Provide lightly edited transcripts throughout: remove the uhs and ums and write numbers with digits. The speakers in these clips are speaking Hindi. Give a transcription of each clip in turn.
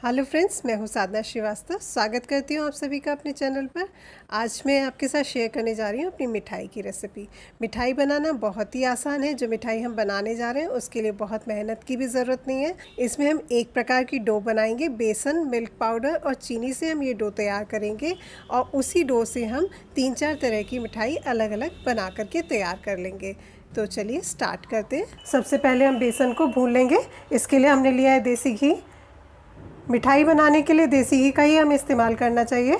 हेलो फ्रेंड्स, मैं हूँ साधना श्रीवास्तव। स्वागत करती हूँ आप सभी का अपने चैनल पर। आज मैं आपके साथ शेयर करने जा रही हूँ अपनी मिठाई की रेसिपी। मिठाई बनाना बहुत ही आसान है। जो मिठाई हम बनाने जा रहे हैं उसके लिए बहुत मेहनत की भी ज़रूरत नहीं है। इसमें हम एक प्रकार की डो बनाएंगे। बेसन, मिल्क पाउडर और चीनी से हम ये डो तैयार करेंगे और उसी डो से हम 3-4 तरह की मिठाई अलग अलग बना करके तैयार कर लेंगे। तो चलिए स्टार्ट करते हैं। सबसे पहले हम बेसन को भून लेंगे। इसके लिए हमने लिया है देसी घी। मिठाई बनाने के लिए देसी घी का ही हमें इस्तेमाल करना चाहिए।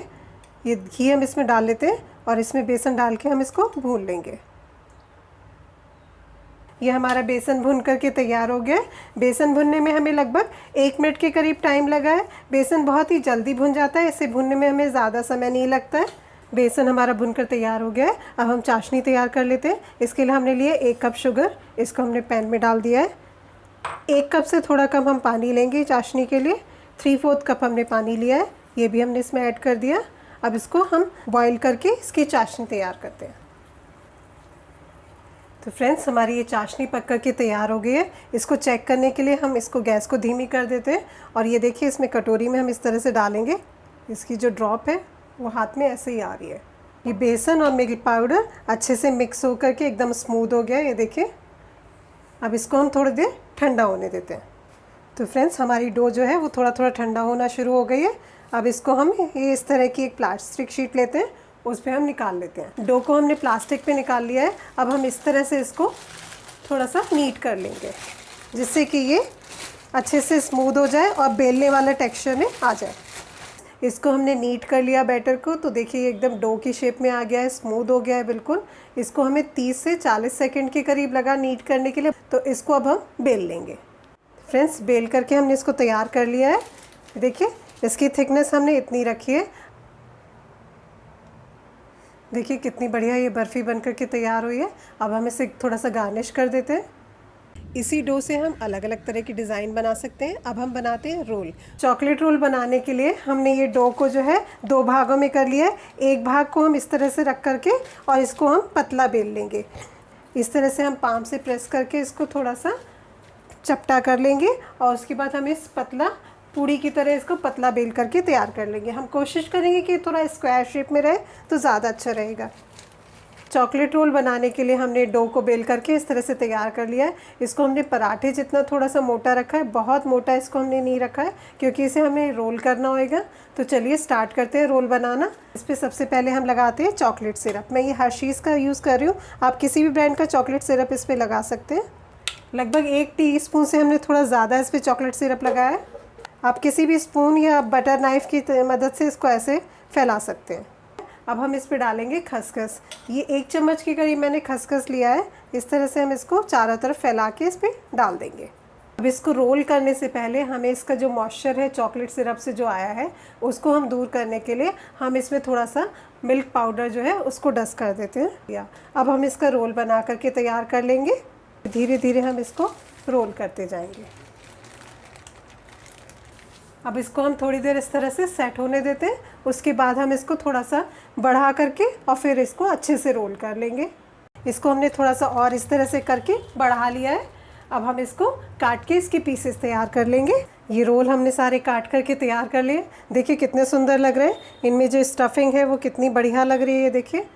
ये घी हम इसमें डाल लेते हैं और इसमें बेसन डाल के हम इसको भून लेंगे। ये हमारा बेसन भून करके तैयार हो गया है। बेसन भुनने में हमें लगभग 1 मिनट के करीब टाइम लगा है। बेसन बहुत ही जल्दी भुन जाता है, इसे भुनने में हमें ज़्यादा समय नहीं लगता है। बेसन हमारा भुनकर तैयार हो गया है। अब हम चाशनी तैयार कर लेते हैं। इसके लिए हमने लिए 1 कप शुगर। इसको हमने पैन में डाल दिया है। 1 कप से थोड़ा कम हम पानी लेंगे चाशनी के लिए। 3/4 कप हमने पानी लिया है, ये भी हमने इसमें ऐड कर दिया। अब इसको हम बॉईल करके इसकी चाशनी तैयार करते हैं। तो फ्रेंड्स, हमारी ये चाशनी पक करके तैयार हो गई है। इसको चेक करने के लिए हम इसको गैस को धीमी कर देते हैं और ये देखिए इसमें कटोरी में हम इस तरह से डालेंगे। इसकी जो ड्रॉप है वो हाथ में ऐसे ही आ रही है। ये बेसन और मिल्क पाउडर अच्छे से मिक्स हो करके एकदम स्मूथ हो गया है, ये देखिए। अब इसको हम थोड़ी देर ठंडा होने देते हैं। तो फ्रेंड्स, हमारी डो जो है वो थोड़ा थोड़ा ठंडा होना शुरू हो गई है। अब इसको हम ये इस तरह की एक प्लास्टिक शीट लेते हैं, उस पर हम निकाल लेते हैं। डो को हमने प्लास्टिक पे निकाल लिया है। अब हम इस तरह से इसको थोड़ा सा नीट कर लेंगे, जिससे कि ये अच्छे से स्मूथ हो जाए और बेलने वाला टेक्सचर में आ जाए। इसको हमने नीट कर लिया बैटर को, तो देखिए ये एकदम डो की शेप में आ गया है, स्मूथ हो गया है बिल्कुल। इसको हमें 30 से 40 सेकेंड के करीब लगा नीट करने के लिए। तो इसको अब हम बेल लेंगे। फ्रेंड्स, बेल करके हमने इसको तैयार कर लिया है। देखिए इसकी थिकनेस हमने इतनी रखी है। देखिए कितनी बढ़िया ये बर्फ़ी बन करके तैयार हुई है। अब हम इसे थोड़ा सा गार्निश कर देते हैं। इसी डो से हम अलग अलग तरह की डिज़ाइन बना सकते हैं। अब हम बनाते हैं रोल। चॉकलेट रोल बनाने के लिए हमने ये डो को जो है 2 भागों में कर लिया है। एक भाग को हम इस तरह से रख करके और इसको हम पतला बेल लेंगे। इस तरह से हम पाम से प्रेस करके इसको थोड़ा सा चपटा कर लेंगे और उसके बाद हम इस पतला पूड़ी की तरह इसको पतला बेल करके तैयार कर लेंगे। हम कोशिश करेंगे कि थोड़ा स्क्वायर शेप में रहे तो ज़्यादा अच्छा रहेगा। चॉकलेट रोल बनाने के लिए हमने डो को बेल करके इस तरह से तैयार कर लिया है। इसको हमने पराठे जितना थोड़ा सा मोटा रखा है, बहुत मोटा इसको हमने नहीं रखा है क्योंकि इसे हमें रोल करना होगा। तो चलिए स्टार्ट करते हैं रोल बनाना। इस पर सबसे पहले हम लगाते हैं चॉकलेट सिरप। मैं ये हर्शीज़ का यूज़ कर रही हूँ, आप किसी भी ब्रांड का चॉकलेट सिरप इस पर लगा सकते हैं। लगभग 1 टीस्पून से हमने थोड़ा ज़्यादा इस पर चॉकलेट सिरप लगाया है। आप किसी भी स्पून या बटर नाइफ़ की मदद से इसको ऐसे फैला सकते हैं। अब हम इस पर डालेंगे खसखस। ये 1 चम्मच के करीब मैंने खसखस लिया है। इस तरह से हम इसको चारों तरफ फैला के इस पर डाल देंगे। अब इसको रोल करने से पहले हमें इसका जो मॉइस्चर है चॉकलेट सिरप से जो आया है उसको हम दूर करने के लिए हम इसमें थोड़ा सा मिल्क पाउडर जो है उसको डस्ट कर देते हैं। अब हम इसका रोल बना करके तैयार कर लेंगे। धीरे धीरे हम इसको रोल करते जाएंगे। अब इसको हम थोड़ी देर इस तरह से सेट होने देते हैं। उसके बाद हम इसको थोड़ा सा बढ़ा करके और फिर इसको अच्छे से रोल कर लेंगे। इसको हमने थोड़ा सा और इस तरह से करके बढ़ा लिया है। अब हम इसको काट के इसके पीसेस तैयार कर लेंगे। ये रोल हमने सारे काट करके तैयार कर लिए। देखिए कितने सुंदर लग रहे हैं। इनमें जो स्टफिंग है वो कितनी बढ़िया लग रही है। देखिए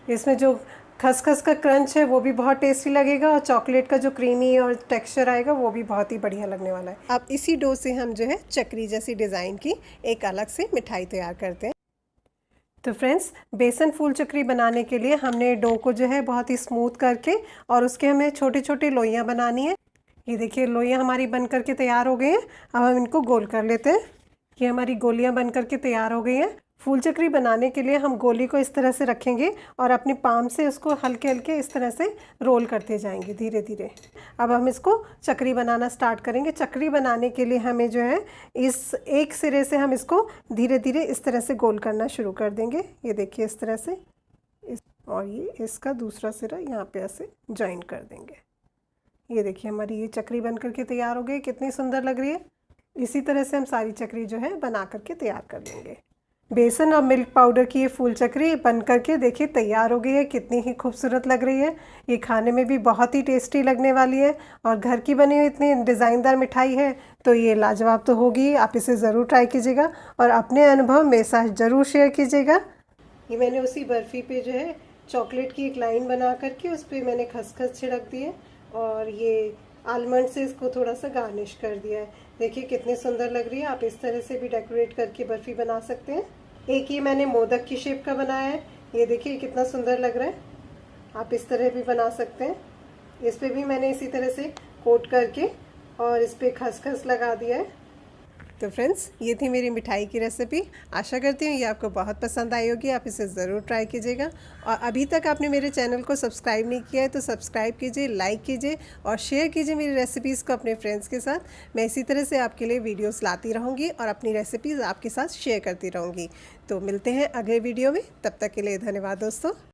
इसमें जो खसखस का क्रंच है वो भी बहुत टेस्टी लगेगा और चॉकलेट का जो क्रीमी और टेक्सचर आएगा वो भी बहुत ही बढ़िया लगने वाला है। अब इसी डो से हम जो है चक्री जैसी डिज़ाइन की एक अलग से मिठाई तैयार करते हैं। तो फ्रेंड्स, बेसन फूल चक्री बनाने के लिए हमने डो को जो है बहुत ही स्मूथ करके और उसके हमें छोटे छोटे लोइयाँ बनानी है। ये देखिए लोइयाँ हमारी बन करके तैयार हो गई हैं। अब हम इनको गोल कर लेते हैं। ये हमारी गोलियाँ बन करके तैयार हो गई हैं। फूल चक्री बनाने के लिए हम गोली को इस तरह से रखेंगे और अपनी पाम से उसको हल्के हल्के इस तरह से रोल करते जाएंगे धीरे धीरे। अब हम इसको चक्री बनाना स्टार्ट करेंगे। चक्री बनाने के लिए हमें जो है इस एक सिरे से हम इसको धीरे धीरे इस तरह से गोल करना शुरू कर देंगे। ये देखिए इस तरह से और ये इसका दूसरा सिरा यहाँ पे ऐसे ज्वाइन कर देंगे। ये देखिए हमारी ये चक्री बन करके तैयार हो गई। कितनी सुंदर लग रही है। इसी तरह से हम सारी चक्री जो है बना करके तैयार कर लेंगे। बेसन और मिल्क पाउडर की ये फूल चक्री बन करके देखिए तैयार हो गई है। कितनी ही खूबसूरत लग रही है। ये खाने में भी बहुत ही टेस्टी लगने वाली है और घर की बनी हुई इतनी डिज़ाइनदार मिठाई है तो ये लाजवाब तो होगी। आप इसे ज़रूर ट्राई कीजिएगा और अपने अनुभव मेरे साथ ज़रूर शेयर कीजिएगा। ये मैंने उसी बर्फ़ी पे जो है चॉकलेट की एक लाइन बना करके उस पर मैंने खसखस छिड़क दी है और ये आलमंड से इसको थोड़ा सा गार्निश कर दिया है। देखिए कितनी सुंदर लग रही है। आप इस तरह से भी डेकोरेट करके बर्फ़ी बना सकते हैं। एक ये मैंने मोदक की शेप का बनाया है। ये देखिए कितना सुंदर लग रहा है। आप इस तरह भी बना सकते हैं। इस पे भी मैंने इसी तरह से कोट करके और इस पे खसखस लगा दिया है। तो फ्रेंड्स, ये थी मेरी मिठाई की रेसिपी। आशा करती हूँ ये आपको बहुत पसंद आई होगी। आप इसे ज़रूर ट्राई कीजिएगा और अभी तक आपने मेरे चैनल को सब्सक्राइब नहीं किया है तो सब्सक्राइब कीजिए, लाइक कीजिए और शेयर कीजिए मेरी रेसिपीज़ को अपने फ्रेंड्स के साथ। मैं इसी तरह से आपके लिए वीडियोस लाती रहूँगी और अपनी रेसिपीज़ आपके साथ शेयर करती रहूँगी। तो मिलते हैं अगले वीडियो में। तब तक के लिए धन्यवाद दोस्तों।